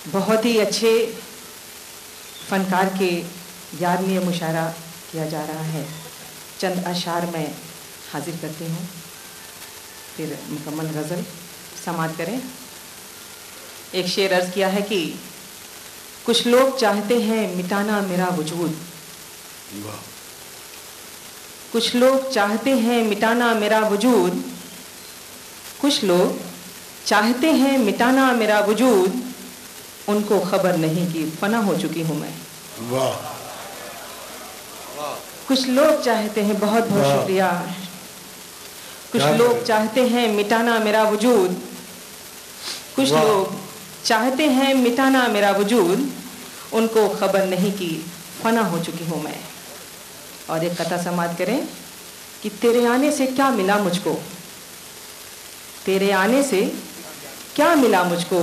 बहुत ही अच्छे फनकार के याद में मुशायरा किया जा रहा है। चंद अशार में हाजिर करती हूँ, फिर मुकम्मल गज़ल समाअत करें। एक शेर अर्ज़ किया है कि कुछ लोग चाहते हैं मिटाना मेरा वजूद, कुछ लोग चाहते हैं मिटाना मेरा वजूद, कुछ लोग चाहते हैं मिटाना मेरा वजूद, उनको खबर नहीं कि फना हो चुकी हूँ मैं। वाह। कुछ लोग चाहते हैं, बहुत बहुत शुक्रिया। कुछ लोग चाहते हैं मिटाना मेरा वजूद, कुछ लोग चाहते हैं मिटाना मेरा वजूद, उनको खबर नहीं कि फना हो चुकी हूँ मैं। और एक कथा समाअत करें कि तेरे आने से क्या मिला मुझको, तेरे आने से क्या मिला मुझको,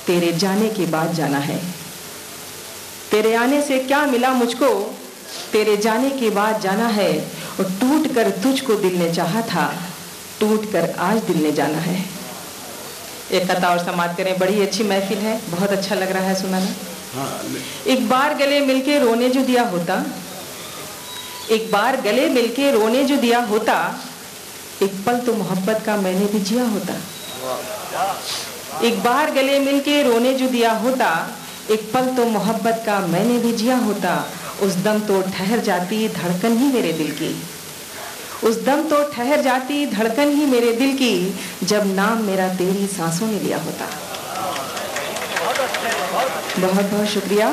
तेरे जाने के बाद जाना है। तेरे आने से क्या मिला मुझको, तेरे जाने के बाद जाना है। और टूट कर तुझको दिल ने चाहा था, टूट कर आज दिल ने जाना है। एक कथा और समाअत करें। बड़ी अच्छी महफिल है, बहुत अच्छा लग रहा है सुनाना। एक बार गले मिलके रोने जो दिया होता, एक बार गले मिलके रोने जो दिया होता, एक पल तो मोहब्बत का मैंने भी जिया होता। एक बार गले मिलके रोने जो दिया होता, एक पल तो मोहब्बत का मैंने भी जिया होता। उस दम तो ठहर जाती धड़कन ही मेरे दिल की, उस दम तो ठहर जाती धड़कन ही मेरे दिल की, जब नाम मेरा तेरी सांसों ने लिया होता। बहुत बहुत शुक्रिया।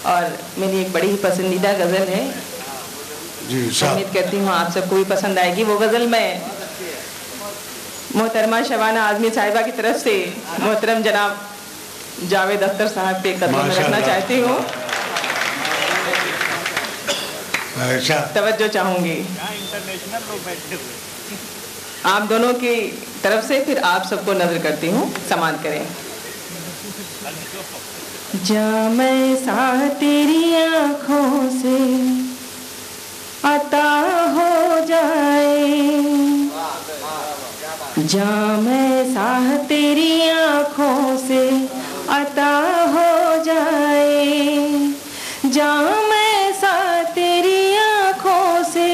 और मेरी एक बड़ी ही पसंदीदा गज़ल है, उम्मीद करती हूँ आप सबको भी पसंद आएगी। वो गज़ल मैं मोहतरमा शबाना आज़मी साहिबा की तरफ से मोहतरम जनाब जावेद अख्तर साहब के कदमों में रखना चाहती हूँ। तवज्जो चाहूँगी आप दोनों की तरफ से, फिर आप सबको नजर करती हूँ। समाअत करें। जामे सा तेरी आँखों से अता हो जाए, जामे सा तेरी आँखों से अता हो जाए, जामे सा तेरी आँखों से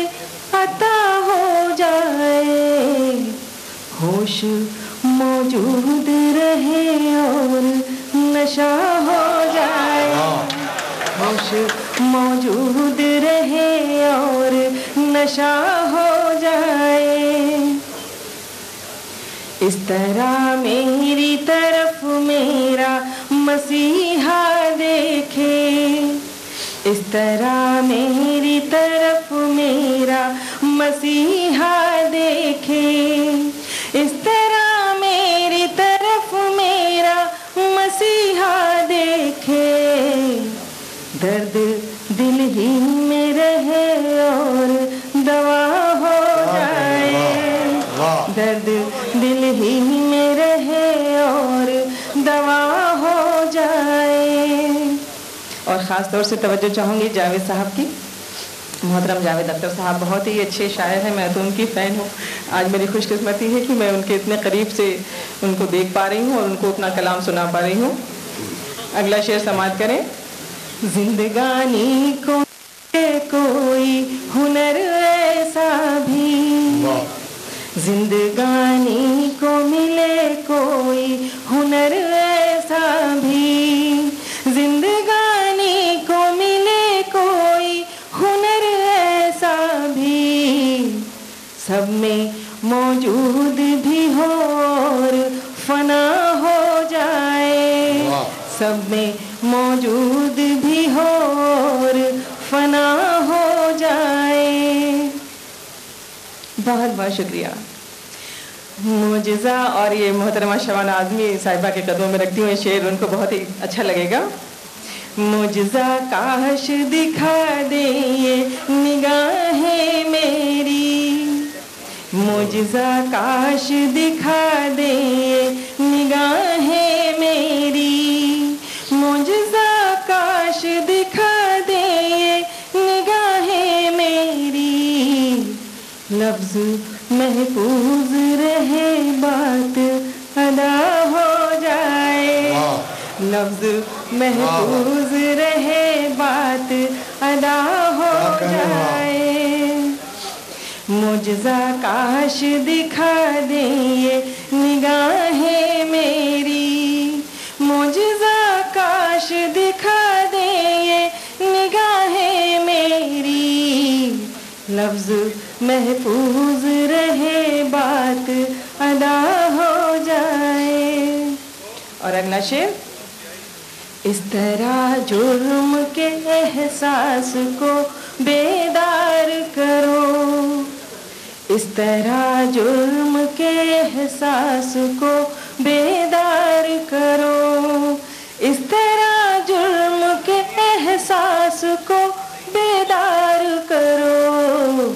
अता हो जाए। होश मौजूद रहे और नशा हो जाए, होश मौजूद रहे और नशा हो जाए। इस तरह मेरी तरफ मेरा मसीहा देखे, इस तरह मेरी तरफ मेरा मसीहा देखे, इस तरह मेरी तरफ मेरा मसीहा देखे। दर्द दिल ही में रहे और दवा हो जाए, दर्द दिल ही में रहे और दवा हो जाए। और ख़ास तौर से तवज्जो चाहूँगी जावेद साहब की। मोहतरम जावेद अख्तर साहब बहुत ही अच्छे शायर हैं, मैं तो उनकी फ़ैन हूँ। आज मेरी खुशकिस्मती है कि मैं उनके इतने करीब से उनको देख पा रही हूँ और उनको अपना कलाम सुना पा रही हूँ। अगला शेर समाअत करें। जिंदगानी को कोई हुनर ऐसा भी, जिंदगानी को मिले कोई हुनर ऐसा भी, जिंदगानी को मिले कोई हुनर ऐसा भी, सब में मौजूद भी हो और फना हो जाए, सब में मौजूद भी हो और फना हो जाए। बहुत बहुत शुक्रिया। मुजज़ा। और ये मोहतरमा शबाना आज़मी साहिबा के कदमों में रखती हूँ शेर, उनको बहुत ही अच्छा लगेगा। मुजज़ा काश दिखा दे ये निगाहें मेरी, मुजज़ा काश दिखा दे ये निगाहें मेरी, मुजज़ा काश दिखा दे ये निगाहें मेरी। लफ्ज़ महफूज रहे बात अदा हो जाए, لفظ محفوظ رہے بات ادا ہو جائے معجزہ کاش دکھا دیں یہ نگاہیں میری معجزہ کاش دکھا دیں یہ نگاہیں میری لفظ محفوظ رہے بات ادا ہو جائے. اور اگلا شعر اس طرح جرم کے احساس کو بیدار کرو اس طرح جرم کے احساس کو بیدار کرو اس طرح جرم کے احساس کو بیدار کرو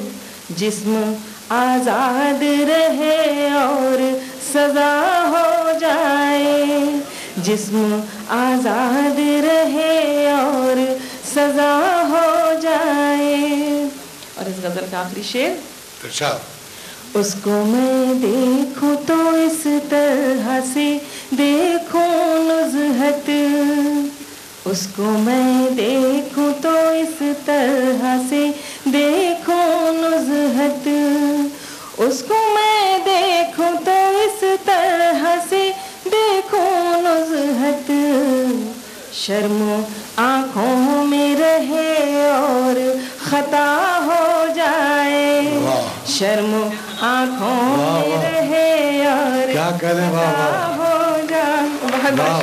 جسم آزاد رہے اور سزا ہو جائے جسم آزاد رہے اور سزا ہو جائے. اور اس غزل کا آخری شعر اس کو میں دیکھوں تو اس طرح سے دیکھوں نزہت اس کو میں دیکھوں تو اس طرح سے دیکھوں نزہت اس کو میں دیکھوں تو اس طرح سے دیکھوں نزہت شرم آنکھوں میں رہے اور خطا ہو جائے شرم آنکھوں میں رہے اور خطا ہو جائے.